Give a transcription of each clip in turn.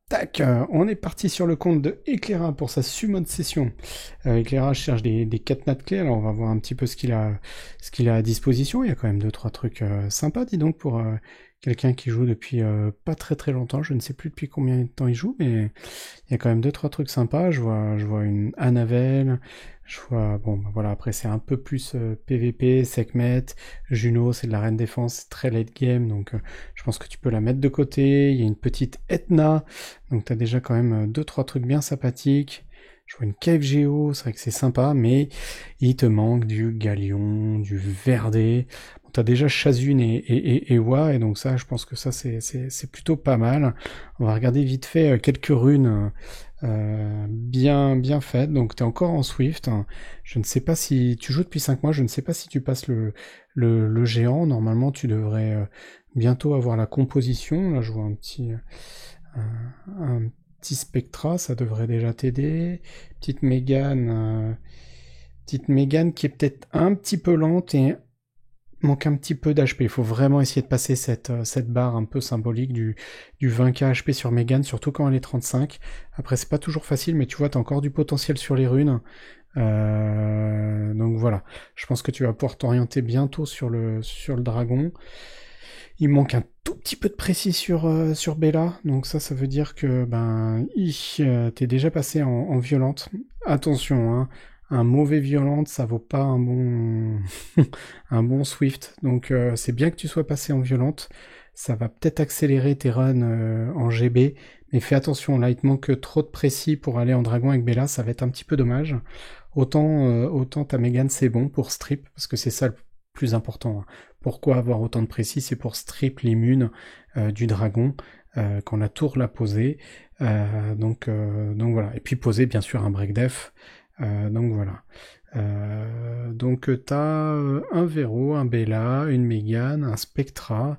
Tac, on est parti sur le compte de Eclaira pour sa summon de session. Eclaira cherche des 4 nat clés, alors on va voir un petit peu ce qu'il a à disposition. Il y a quand même deux trois trucs sympas, dis donc, pour quelqu'un qui joue depuis pas très très longtemps. Je ne sais plus depuis combien de temps il joue, mais il y a quand même deux trois trucs sympas. Je vois une Anavel, je vois, bon, bah voilà, après c'est un peu plus PVP, Sekhmet, Juno, c'est de la reine défense, c'est très late game, donc je pense que tu peux la mettre de côté. Il y a une petite Etna, donc t'as déjà quand même deux trois trucs bien sympathiques. Je vois une Cave Géo, c'est vrai que c'est sympa, mais il te manque du Galion, du Verdé. Bon, t'as déjà Chazune et Wa, et donc ça, je pense que ça, c'est plutôt pas mal. On va regarder vite fait quelques runes bien faites. Donc t'es encore en Swift. Je ne sais pas si... Tu joues depuis 5 mois, je ne sais pas si tu passes le géant. Normalement, tu devrais bientôt avoir la composition. Là, je vois un petit Spectra, ça devrait déjà t'aider. Petite Mégane qui est peut-être un petit peu lente et manque un petit peu d'HP. Il faut vraiment essayer de passer cette barre un peu symbolique du 20k HP sur Mégane, surtout quand elle est 35. Après, c'est pas toujours facile, mais tu vois, t'as encore du potentiel sur les runes. Donc voilà, je pense que tu vas pouvoir t'orienter bientôt sur le dragon. Il manque un tout petit peu de précis sur Bella, donc ça veut dire que t'es déjà passé en violente. Attention, hein, un mauvais violente, ça vaut pas un bon un bon Swift. Donc c'est bien que tu sois passé en violente. Ça va peut-être accélérer tes runs en GB, mais fais attention, là il te manque trop de précis pour aller en dragon avec Bella, ça va être un petit peu dommage. Autant ta Mégane c'est bon pour strip, parce que c'est ça le plus important, hein. Pourquoi avoir autant de précis? C'est pour strip l'immune du dragon quand la tour l'a posé. Donc voilà. Et puis poser bien sûr un break def. Donc voilà. Donc t'as un Vero, un Bella, une Mégane, un Spectra.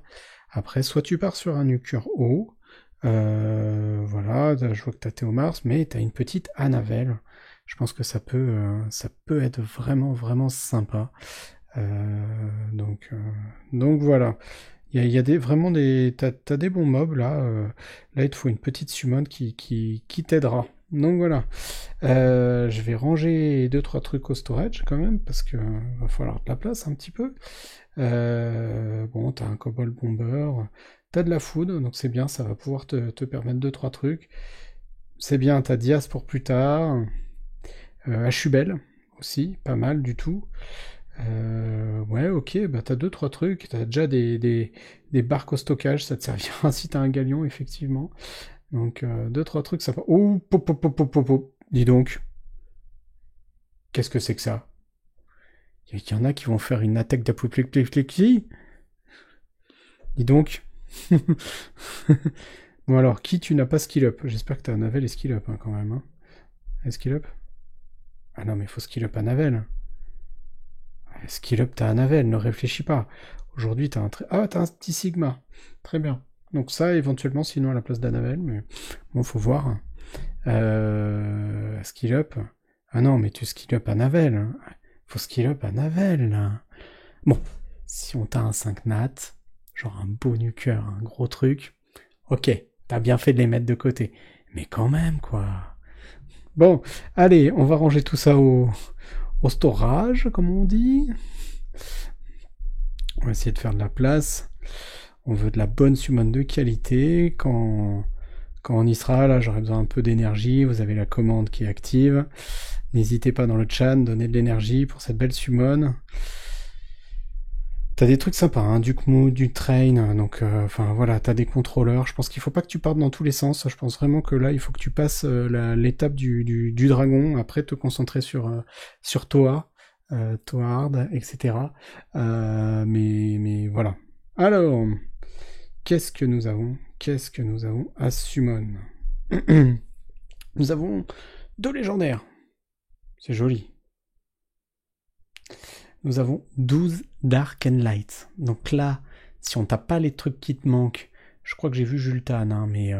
Après, soit tu pars sur un Nucure haut. Voilà, je vois que t'as Théomars, mais t'as une petite Anavel. Je pense que ça peut être vraiment vraiment sympa. Donc voilà. Il y a vraiment t'as des bons mobs là. Là, il te faut une petite summon qui t'aidera. Donc voilà. Je vais ranger deux trois trucs au storage quand même parce que va falloir de la place un petit peu. Bon, t'as un Cobalt Bomber, t'as de la food, donc c'est bien, ça va pouvoir te permettre deux trois trucs. C'est bien, t'as Diaz pour plus tard. Hubel aussi, pas mal du tout. Ouais, ok, bah t'as deux, trois trucs, t'as déjà des barques au stockage, ça te servira si t'as un galion, effectivement. Donc, deux, trois trucs, ça... Oh, pop, pop, pop, pop, pop, pop. Dis donc, qu'est-ce que c'est que ça? Il y en a qui vont faire une attaque d'apoplexie. Dis donc. Bon alors, qui tu n'as pas skill up? J'espère que t'as un Navel et skill up, hein, quand même. Hein. Et skill up? Ah non, mais faut skill up à Navel. Skill up, t'as un Navel, ne réfléchis pas. Aujourd'hui, t'as un petit Sigma. Très bien. Donc ça, éventuellement, sinon à la place d'Anavel, mais bon, faut voir. Skill up. Ah non, mais tu skill up à Navel. Hein. Faut skill up à Navel, là. Bon, si on t'a un 5 nat, genre un beau nuqueur, un gros truc, ok, t'as bien fait de les mettre de côté. Mais quand même, quoi. Bon, allez, on va ranger tout ça au storage, comme on dit. On va essayer de faire de la place. On veut de la bonne summon de qualité. Quand on y sera, là, j'aurai besoin un peu d'énergie. Vous avez la commande qui est active. N'hésitez pas dans le chat, donnez de l'énergie pour cette belle summon. T'as des trucs sympas, hein, du Kmu, du Train, donc enfin voilà, t'as des contrôleurs. Je pense qu'il faut pas que tu partes dans tous les sens. Je pense vraiment que là, il faut que tu passes l'étape du dragon, après te concentrer sur Toa, Toard, etc. Mais voilà. Alors, qu'est-ce que nous avons? Qu'est-ce que nous avons à summon? Nous avons deux légendaires. C'est joli. Nous avons 12 Dark and Light. Donc là, si on tape pas les trucs qui te manquent, je crois que j'ai vu Jultan, hein, mais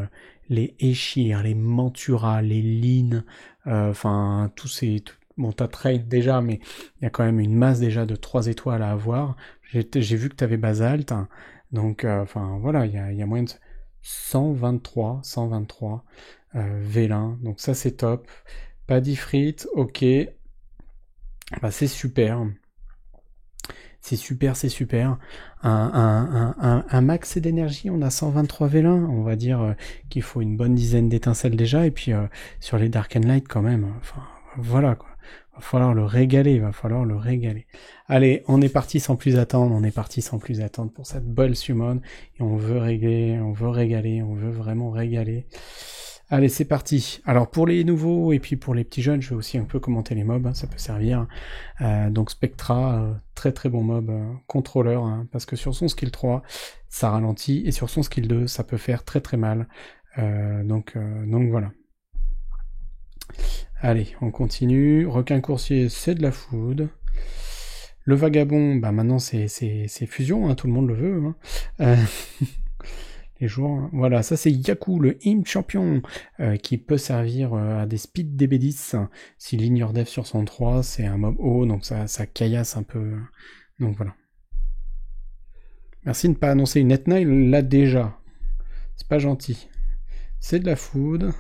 les Eshir, les Mantura, les Lin, enfin, tous ces... Bon, t'as Trade déjà, mais il y a quand même une masse déjà de 3 étoiles à avoir. J'ai vu que t'avais Basalt, hein, donc, enfin, voilà, il y a moyen de... 123 vélin, donc ça c'est top. Pas d'ifrit, ok. Bah, c'est super. C'est super, c'est super. Un max d'énergie, on a 123 vélin. On va dire qu'il faut une bonne dizaine d'étincelles déjà. Et puis sur les Dark and Light quand même. Enfin, voilà quoi. Va falloir le régaler, va falloir le régaler. Allez, on est parti sans plus attendre, on est parti sans plus attendre pour cette belle summon. Et on veut régaler, on veut régaler, on veut vraiment régaler. Allez, c'est parti. Alors pour les nouveaux et puis pour les petits jeunes, je vais aussi un peu commenter les mobs, hein, ça peut servir. Donc Spectra, très très bon mob, contrôleur, hein, parce que sur son skill 3, ça ralentit, et sur son skill 2, ça peut faire très très mal. Donc voilà. Allez, on continue. Requin coursier, c'est de la food. Le vagabond, bah maintenant c'est fusion, hein, tout le monde le veut. Hein. Les joueurs, voilà, ça c'est Yaku, le Imp champion, qui peut servir à des speed DB10. Si l'ignore def sur son 3, c'est un mob haut, donc ça caillasse un peu. Donc voilà. Merci de ne pas annoncer une Etna, là déjà. C'est pas gentil. C'est de la food,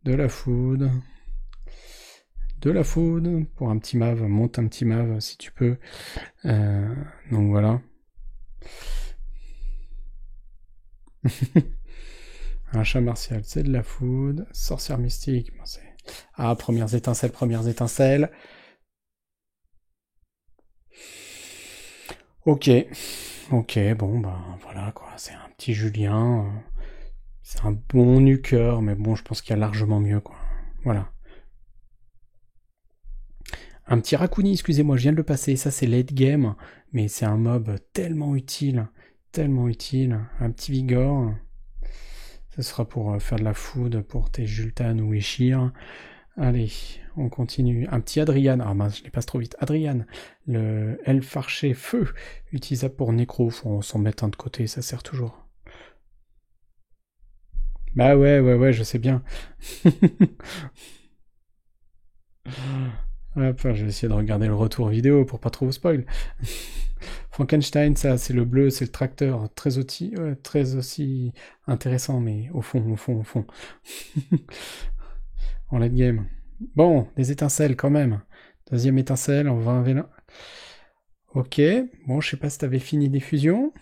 de la food, de la food. Pour un petit mave, monte un petit mave si tu peux. Donc voilà. Un chat martial, c'est de la food. Sorcière mystique, bon, c'est... Ah, premières étincelles, premières étincelles. Ok, bon, bah voilà quoi, c'est un petit Julien. C'est un bon nuqueur, mais bon, je pense qu'il y a largement mieux quoi. Voilà. Un petit Raccoon, excusez-moi, je viens de le passer, ça c'est late game, mais c'est un mob tellement utile, tellement utile. Un petit Vigor. Ce sera pour faire de la food pour tes Jultan ou Eshir. Allez, on continue. Un petit Adrian. Ah mince, je les passe trop vite. Adrian, le elfe archer feu, utilisable pour nécro. Faut s'en mettre un de côté, ça sert toujours. Bah ouais, je sais bien. Hop, je vais essayer de regarder le retour vidéo pour pas trop vous spoil. Frankenstein, ça, c'est le bleu, c'est le tracteur. Très aussi intéressant, mais au fond. En late game. Bon, des étincelles quand même. Deuxième étincelle, on va un vélin. Ok, bon, je sais pas si t'avais fini des fusions.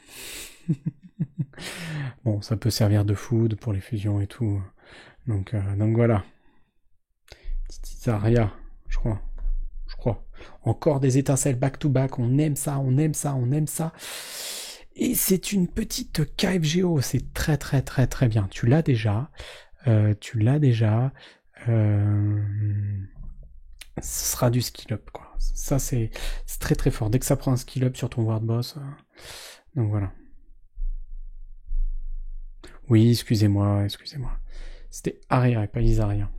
Bon, ça peut servir de food pour les fusions et tout. Donc voilà. Petite Zarya, je crois. Encore des étincelles back-to-back, on aime ça. Et c'est une petite KFGO, c'est très bien. Tu l'as déjà. Ce sera du skill up, quoi. Ça, c'est très fort. Dès que ça prend un skill up sur ton ward boss. Donc voilà. Oui, excusez-moi. C'était Aria et pas Isaria.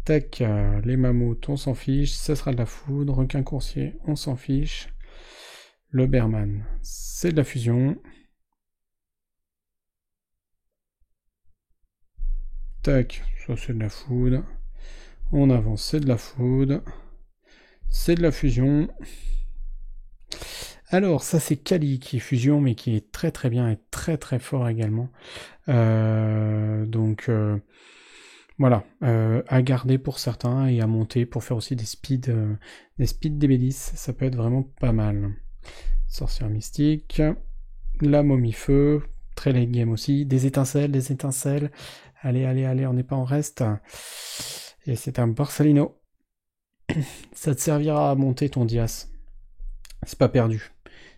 Tac, les mammouths, on s'en fiche. Ce sera de la foudre. Requin coursier, on s'en fiche. Le Berman, c'est de la fusion. Tac, ça c'est de la foudre. On avance, c'est de la foudre. C'est de la fusion. Alors, ça c'est Kali qui est fusion, mais qui est très bien et très fort également. Donc voilà, à garder pour certains et à monter pour faire aussi des speeds DB10, ça peut être vraiment pas mal. Sorcière mystique, la momie feu, très late game aussi, des étincelles. Allez, on n'est pas en reste. Et c'est un Borsalino. Ça te servira à monter ton Dias. C'est pas perdu.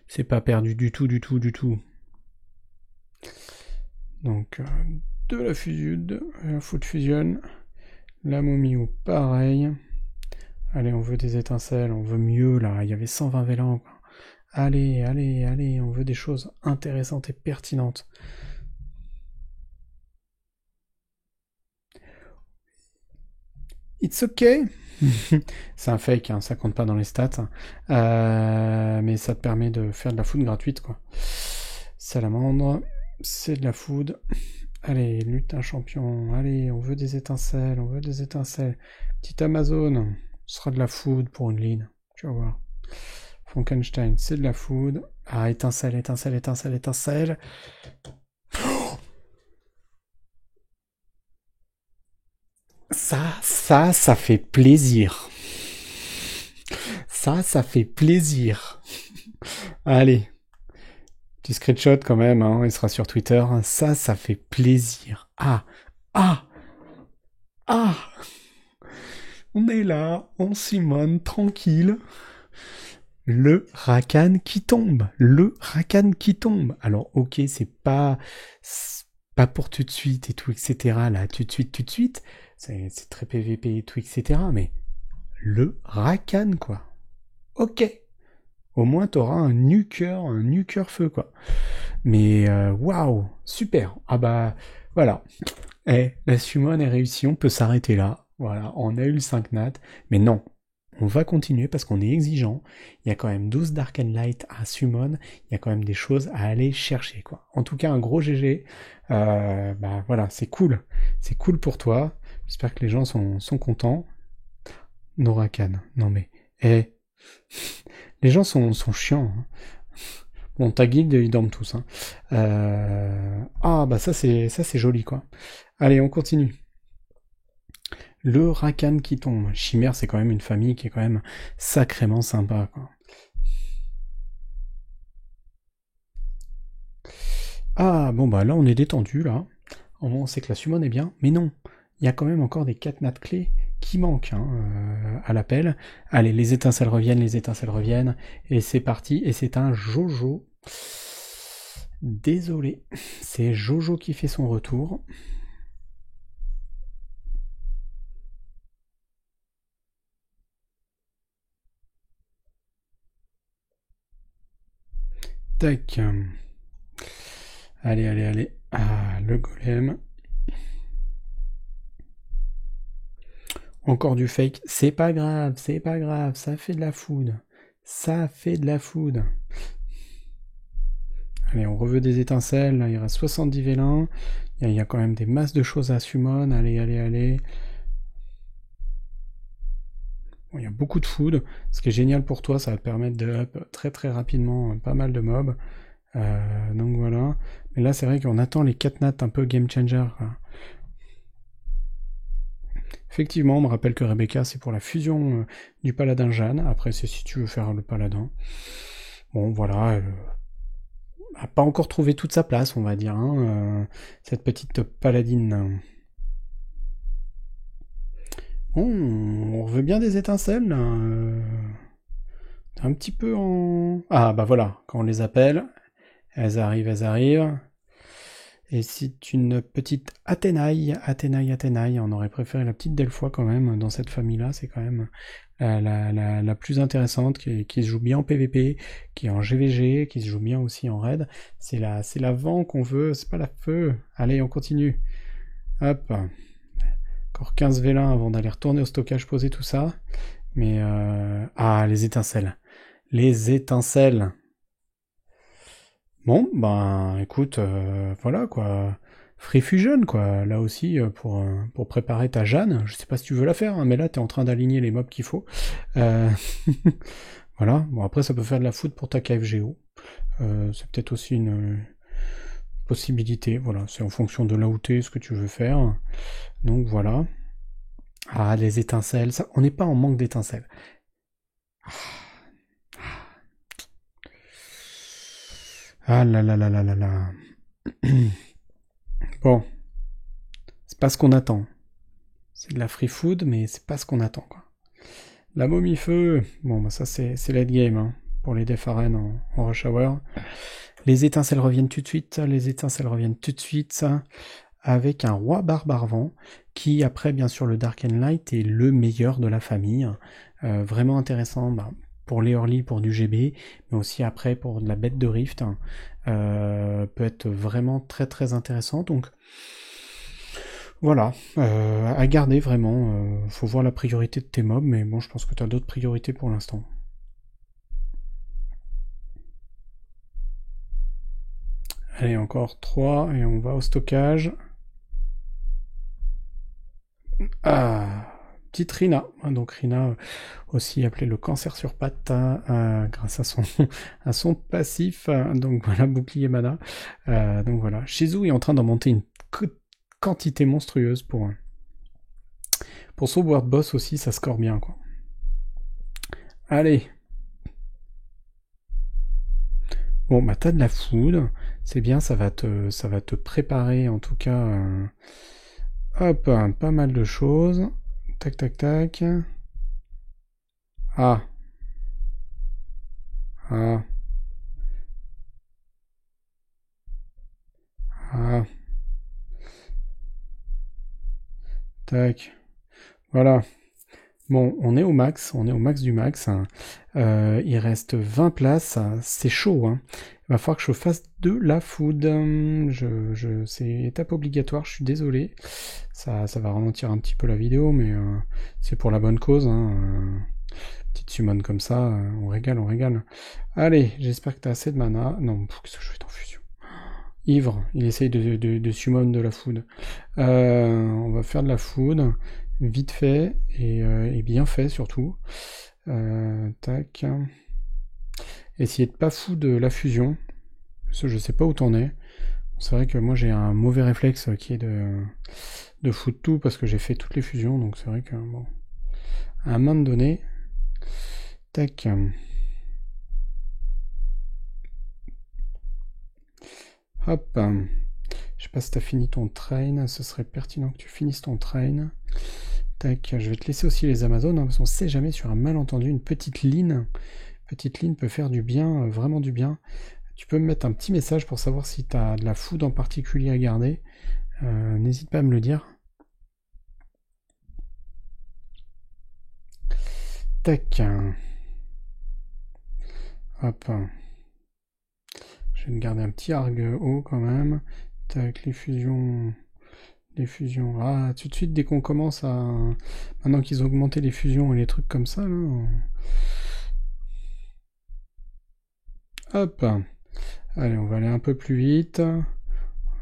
C'est pas perdu du tout. Donc, de la fusion, la foot fusion, la momie ou pareil. Allez, on veut des étincelles, on veut mieux là. Il y avait 120 vélans. Allez, on veut des choses intéressantes et pertinentes. It's okay. C'est un fake, hein, ça compte pas dans les stats. Mais ça te permet de faire de la food gratuite, quoi. Salamandre, c'est de la food. Allez, lutin champion. Allez, on veut des étincelles. Petite Amazon, ce sera de la food pour une ligne. Tu vas voir. Frankenstein, c'est de la food. Ah, étincelle. Ça fait plaisir. Ça fait plaisir. Allez, petit screenshot quand même, hein, il sera sur Twitter. Ça fait plaisir. Ah, ah, ah. On est là, on Simone, tranquille. Le Rakan qui tombe. Le Rakan qui tombe. Alors, ok, c'est pas pour tout de suite et tout, etc. Là, tout de suite. C'est très PVP et tout, etc. Mais le Rakan, quoi. Ok. Au moins, t'auras un nuker feu, quoi. Mais, waouh, super. Ah bah, voilà. Eh, la summon est réussie, on peut s'arrêter là. Voilà, on a eu le 5 nat. Mais non, on va continuer parce qu'on est exigeant. Il y a quand même 12 Dark and Light à summon. Il y a quand même des choses à aller chercher, quoi. En tout cas, un gros GG. Bah voilà, c'est cool. C'est cool pour toi. J'espère que les gens sont contents. Norakan. Non mais, eh, les gens sont chiants, hein. Bon, ta guilde, ils dorment tous, hein. Ah, bah ça c'est joli, quoi. Allez, on continue. Le Rakan qui tombe. Chimère, c'est quand même une famille qui est quand même sacrément sympa, quoi. Ah, bon, bah là, on est détendu, là. On sait que la summon est bien, mais non. Il y a quand même encore des 4 nats clés qui manquent, hein, à l'appel. Allez, les étincelles reviennent, et c'est parti, et c'est un Jojo. Désolé, c'est Jojo qui fait son retour. Tac. Allez, allez, allez. Ah, le golem. Encore du fake. C'est pas grave, c'est pas grave. Ça fait de la food. Ça fait de la food. Allez, on reveut des étincelles. Là, il reste 70 vélins. Il y a quand même des masses de choses à summon. Allez, allez, allez. Bon, il y a beaucoup de food. Ce qui est génial pour toi, ça va te permettre de up très très rapidement pas mal de mobs. Donc voilà. Mais là, c'est vrai qu'on attend les 4 nats un peu game changer, quoi. Effectivement, on me rappelle que Rebecca, c'est pour la fusion du paladin Jeanne. Après, c'est si tu veux faire le paladin. Bon, voilà, elle a pas encore trouvé toute sa place, on va dire, hein, cette petite paladine. Bon, on veut bien des étincelles, là. Un petit peu en... Ah, bah voilà, quand on les appelle, elles arrivent, elles arrivent. Et c'est une petite Athénaï. On aurait préféré la petite Delphoi quand même dans cette famille-là. C'est quand même la plus intéressante, qui se joue bien en PVP, qui est en GVG, qui se joue bien aussi en raid. C'est la vent qu'on veut, c'est pas la feu. Allez, on continue. Hop. Encore 15 vélins avant d'aller retourner au stockage, poser tout ça. Mais ah, les étincelles. Les étincelles. Bon, ben, écoute, voilà, quoi. Free Fusion, quoi. Là aussi, pour préparer ta Jeanne. Je sais pas si tu veux la faire, hein, mais là, t'es en train d'aligner les mobs qu'il faut. Euh, voilà. Bon, après, ça peut faire de la foot pour ta KFGO. C'est peut-être aussi une possibilité. Voilà, c'est en fonction de là où t'es, ce que tu veux faire. Donc, voilà. Ah, les étincelles. Ça, on n'est pas en manque d'étincelles. Ah là là là là là là. Bon, c'est pas ce qu'on attend. C'est de la free food, mais c'est pas ce qu'on attend, quoi. La momie feu, bon, bah ça c'est late game, hein, pour les def arènes en rush hour. Les étincelles reviennent tout de suite, ça, avec un roi barbare vent, qui après, bien sûr, le Dark and Light est le meilleur de la famille. Vraiment intéressant, bah, pour les early, pour du GB, mais aussi après pour de la bête de Rift, hein. Peut être vraiment très très intéressant. Donc voilà, à garder vraiment. Faut voir la priorité de tes mobs, mais bon, je pense que tu as d'autres priorités pour l'instant. Allez, encore 3 et on va au stockage. Ah, petite Rina. Donc Rina, aussi appelée le cancer sur pattes, grâce à son passif. Donc voilà, bouclier mana. Donc voilà, Shizu est en train d'en monter une quantité monstrueuse Pour Sword Boss aussi, ça score bien, quoi. Allez. Bon, bah t'as de la food. C'est bien, ça va te préparer, en tout cas, hop, pas mal de choses. Tac, tac, tac. Ah, ah, ah, tac. Voilà. Bon, on est au max du max. Il reste 20 places, c'est chaud, hein. Il va falloir que je fasse de la food. C'est étape obligatoire, je suis désolé. Ça va ralentir un petit peu la vidéo, mais c'est pour la bonne cause, hein. Petite summon comme ça, on régale, on régale. Allez, j'espère que t'as assez de mana. Non, qu'est-ce que je fais en fusion? Ivre, il essaye de summon de la food. On va faire de la food, vite fait, et bien fait surtout. Tac. Essayer de pas fou de la fusion. Ça, je sais pas où t'en es. C'est vrai que moi j'ai un mauvais réflexe qui est de foutre tout parce que j'ai fait toutes les fusions, donc c'est vrai que bon. À un moment donné. Tac. Hop. Je sais pas si t'as fini ton train, ce serait pertinent que tu finisses ton train. Tac, je vais te laisser aussi les Amazones, hein, parce qu'on sait jamais sur un malentendu, une petite ligne. Petite ligne peut faire du bien, vraiment du bien. Tu peux me mettre un petit message pour savoir si tu as de la food en particulier à garder. N'hésite pas à me le dire. Tac. Hop. Je vais me garder un petit argue haut quand même. Tac, les fusions. Les fusions. Ah, tout de suite, dès qu'on commence à. Maintenant qu'ils ont augmenté les fusions et les trucs comme ça, là. Hop. Allez, on va aller un peu plus vite.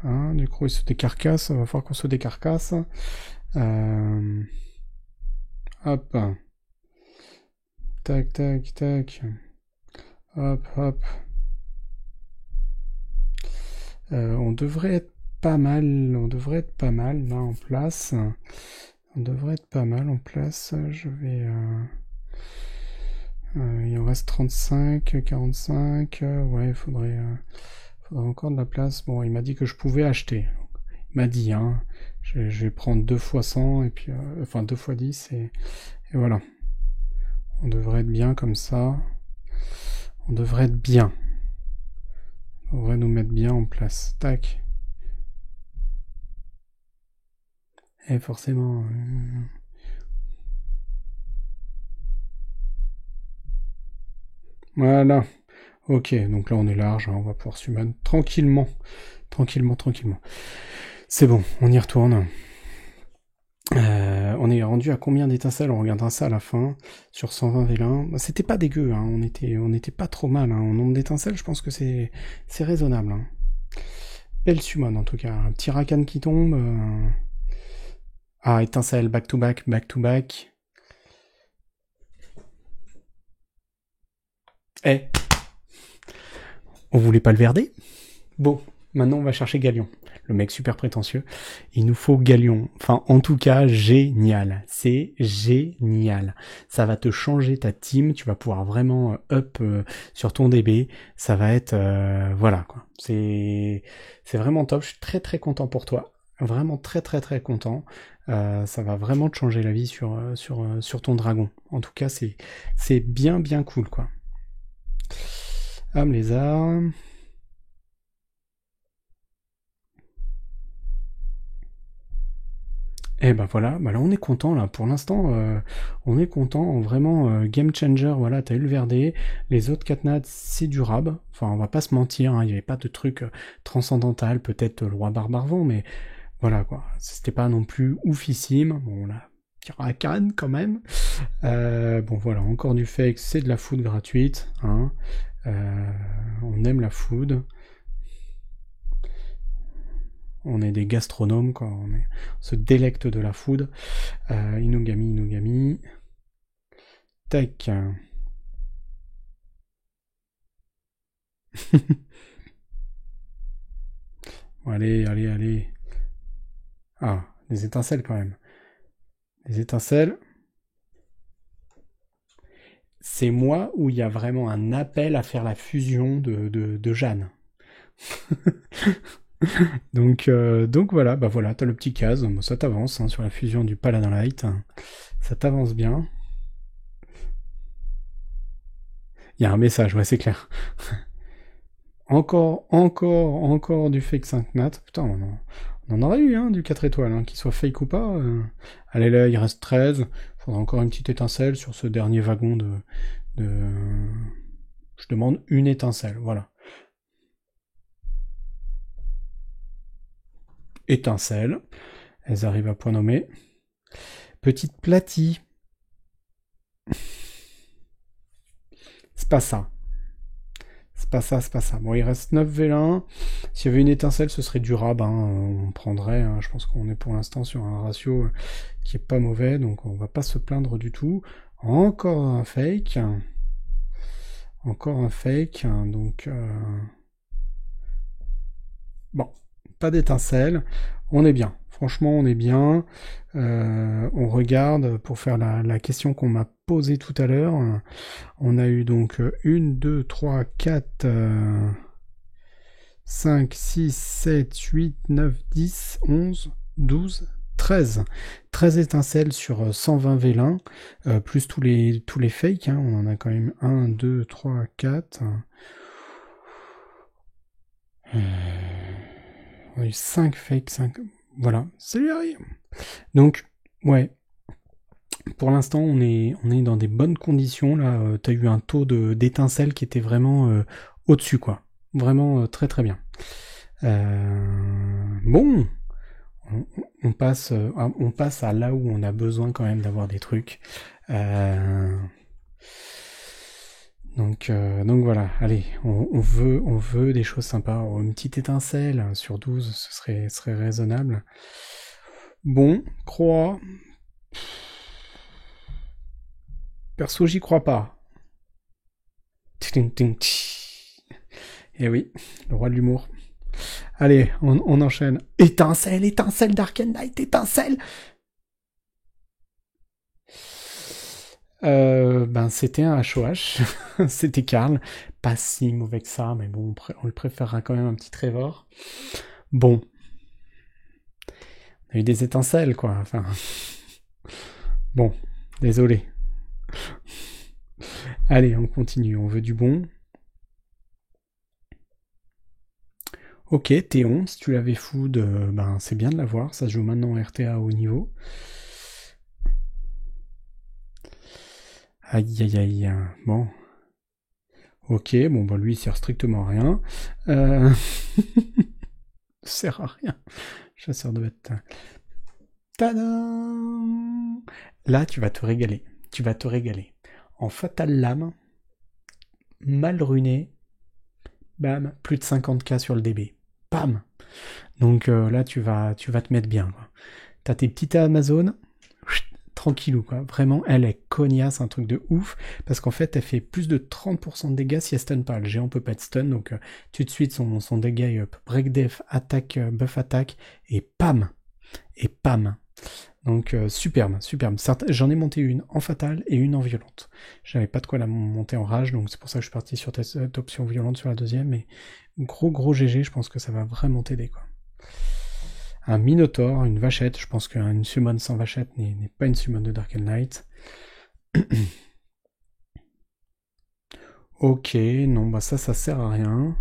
Hein, du coup, il se décarcasse. Il va falloir qu'on se décarcasse. Hop. Tac, tac, tac. Hop, hop. On devrait être pas mal. On devrait être pas mal là en place. On devrait être pas mal en place. Je vais. Il en reste 35, 45. Ouais, faudrait encore de la place. Bon, il m'a dit que je pouvais acheter. Il m'a dit, hein. Je vais prendre 2 fois 100 et puis. Enfin, 2 fois 10 et voilà. On devrait être bien comme ça. On devrait être bien. On devrait nous mettre bien en place. Tac. Et forcément. Voilà. Ok, donc là on est large, hein, on va pouvoir summon tranquillement. Tranquillement, tranquillement. C'est bon, on y retourne. On est rendu à combien d'étincelles? On regardera ça à la fin. Sur 120 vélins. C'était pas dégueu, hein. On était pas trop mal. Hein. En nombre d'étincelles, je pense que c'est raisonnable. Hein. Belle summon en tout cas. Un petit Rakan qui tombe. Ah, étincelle, back to back, back to back. Eh, on voulait pas le verder? Bon, maintenant on va chercher Galion. Le mec super prétentieux. Il nous faut Galion. Enfin, en tout cas, génial. C'est génial. Ça va te changer ta team. Tu vas pouvoir vraiment up sur ton DB. Ça va être... voilà, quoi. C'est vraiment top. Je suis très très content pour toi. Vraiment très très très content. Ça va vraiment te changer la vie sur ton dragon. En tout cas, c'est bien bien cool, quoi. Âme lézard. Et ben voilà, bah là on est content là, pour l'instant on est content, vraiment game changer, voilà, t'as eu le verdé, les autres Katnat c'est durable, enfin on va pas se mentir, hein, il n'y avait pas de truc transcendantal, peut-être le roi Barbarvent, mais voilà quoi, c'était pas non plus oufissime, bon là, Karakan quand même, bon voilà, encore du fake, c'est de la food gratuite, hein, on aime la food, on est des gastronomes, quoi. On se délecte de la food. Inugami, Inugami. Tac. Bon, allez, allez, allez. Ah, des étincelles quand même. Les étincelles. C'est moi où il y a vraiment un appel à faire la fusion de Jeanne. Donc voilà, bah voilà, t'as le petit case, bon, ça t'avance hein, sur la fusion du Paladin Light. Ça t'avance bien. Il y a un message, ouais, c'est clair. Encore du fake 5 nat. Putain, on en aurait eu, hein, du 4 étoiles, hein, qu'il soit fake ou pas. Allez là, il reste 13. Faudra encore une petite étincelle sur ce dernier wagon de... Je demande une étincelle, voilà. Étincelle. Elles arrivent à point nommé. Petite platie. C'est pas ça. C'est pas ça, c'est pas ça. Bon, il reste 9 vélins. S'il y avait une étincelle, ce serait durable. Hein. On prendrait. Hein. Je pense qu'on est pour l'instant sur un ratio qui est pas mauvais. Donc on va pas se plaindre du tout. Encore un fake. Encore un fake. Donc... Bon, pas d'étincelle. On est bien. Franchement, on est bien. On regarde pour faire la question qu'on m'a posée tout à l'heure. On a eu donc 1, 2, 3, 4, 5, 6, 7, 8, 9, 10, 11, 12, 13. 13 étincelles sur 120 vélins, plus tous les fakes. Hein. On en a quand même 1, 2, 3, 4. On a eu 5 fakes, 5. Voilà, ça lui arrive. Donc, ouais. Pour l'instant, on est dans des bonnes conditions. Là, t'as eu un taux d'étincelles qui était vraiment au-dessus, quoi. Vraiment très très bien. Bon, on passe à là où on a besoin quand même d'avoir des trucs. Donc voilà, allez, on veut des choses sympas. Oh, une petite étincelle sur 12, ce serait raisonnable. Bon, croix. Perso, j'y crois pas. Et oui, le roi de l'humour. Allez, on enchaîne. Étincelle, étincelle d'Arcane Knight, étincelle. Ben c'était un HOH, c'était Karl, pas si mauvais que ça, mais bon, on le préférera quand même un petit Trevor. Bon, on a eu des étincelles quoi, enfin, bon, désolé. Allez, on continue, on veut du bon. Ok, Théon, si tu l'avais food, ben c'est bien de l'avoir, ça se joue maintenant en RTA au haut niveau. Aïe aïe aïe, bon. Ok, bon bah lui il sert strictement à rien. Sert à rien. Chasseur de bêtes. Tadam! Là tu vas te régaler. Tu vas te régaler. En Fatal Lame, mal ruiné, bam, plus de 50k sur le DB. Bam! Donc là tu vas te mettre bien. Quoi. T'as tes petites Amazones, tranquillou quoi. Vraiment, elle est cognasse, un truc de ouf, parce qu'en fait, elle fait plus de 30% de dégâts si elle stun pas. Le géant peut pas être stun, donc tout de suite, son dégât up. Break def, attaque, buff attaque, et pam! Et pam! Donc superbe, superbe. J'en ai monté une en fatale et une en violente. J'avais pas de quoi la monter en rage, donc c'est pour ça que je suis parti sur cette option violente sur la deuxième, mais gros GG, je pense que ça va vraiment t'aider quoi. Un Minotaur, une vachette, je pense qu'une summon sans vachette n'est pas une summon de Dark Knight. Ok, non, bah ça sert à rien.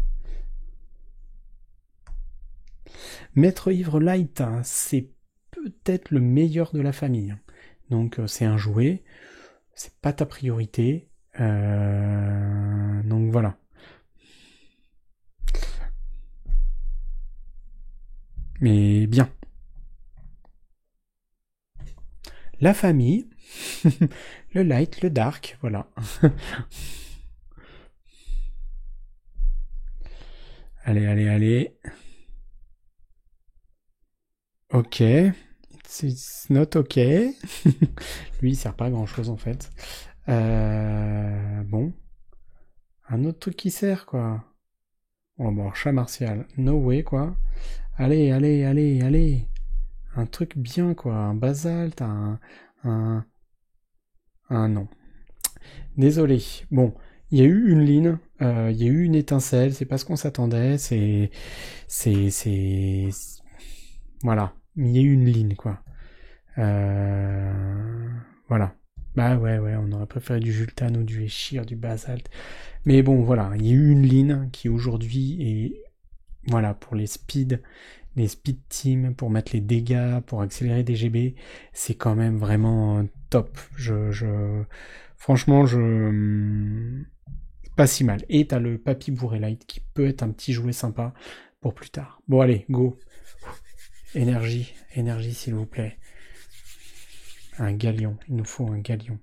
Maître Ivre Light, c'est peut-être le meilleur de la famille. Donc c'est un jouet, c'est pas ta priorité. Donc voilà. Mais bien. La famille, le light, le dark, voilà. Allez. Ok. It's not ok. Lui, il sert pas à grand chose en fait. Bon. Un autre truc qui sert, quoi. Oh, bon, chat martial. No way, quoi. Allez. Un truc bien, quoi. Un basalte, un un non. Désolé. Bon, il y a eu une ligne, il y a eu une étincelle, c'est pas ce qu'on s'attendait, c'est... Voilà, il y a eu une ligne, quoi. Voilà. Bah ouais, on aurait préféré du Jultan ou du Eshir, du basalte. Mais bon, voilà, il y a eu une ligne qui aujourd'hui est... Voilà, pour les speed teams, pour mettre les dégâts, pour accélérer des GB, c'est quand même vraiment top. Franchement, pas si mal. Et t'as le Papy Bourré Light qui peut être un petit jouet sympa pour plus tard. Bon allez, go. Énergie, énergie s'il vous plaît. Un galion, il nous faut un galion.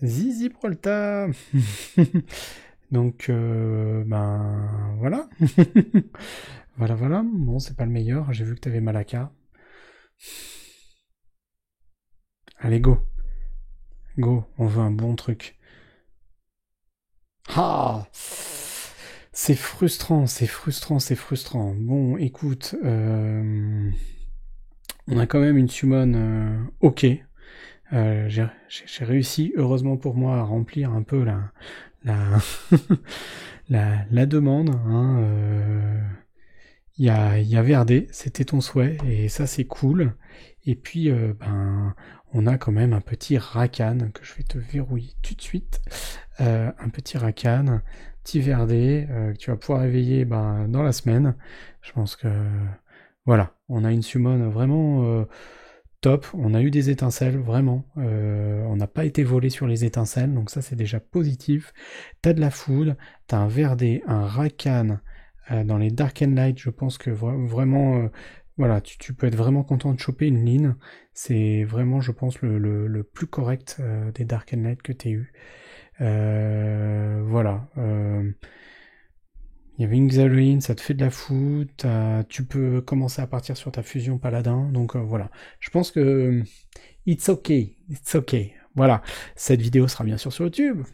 Zizi Prolta. Donc, ben voilà. Voilà. Bon, c'est pas le meilleur. J'ai vu que t'avais Malaka. Allez, go. Go, on veut un bon truc. Ah, c'est frustrant. Bon, écoute, on a quand même une summon ok. J'ai réussi, heureusement pour moi, à remplir un peu la, la demande. Hein, il y a VRD, c'était ton souhait, et ça c'est cool. Et puis, ben, on a quand même un petit Rakan que je vais te verrouiller tout de suite. Un petit Rakan, petit VRD, que tu vas pouvoir réveiller ben, dans la semaine. Je pense que, voilà, on a une summon vraiment top. On a eu des étincelles, vraiment. On n'a pas été volé sur les étincelles, donc ça c'est déjà positif. T'as de la food, t'as un VRD, un Rakan, dans les Dark and Light, je pense que vraiment, voilà, tu peux être vraiment content de choper une ligne. C'est vraiment, je pense, le plus correct des Dark and Light que tu aies eu. Voilà. Il y avait une Xaluine, ça te fait de la foot. Tu peux commencer à partir sur ta fusion paladin. Donc voilà. Je pense que it's okay. Voilà. Cette vidéo sera bien sûr sur YouTube.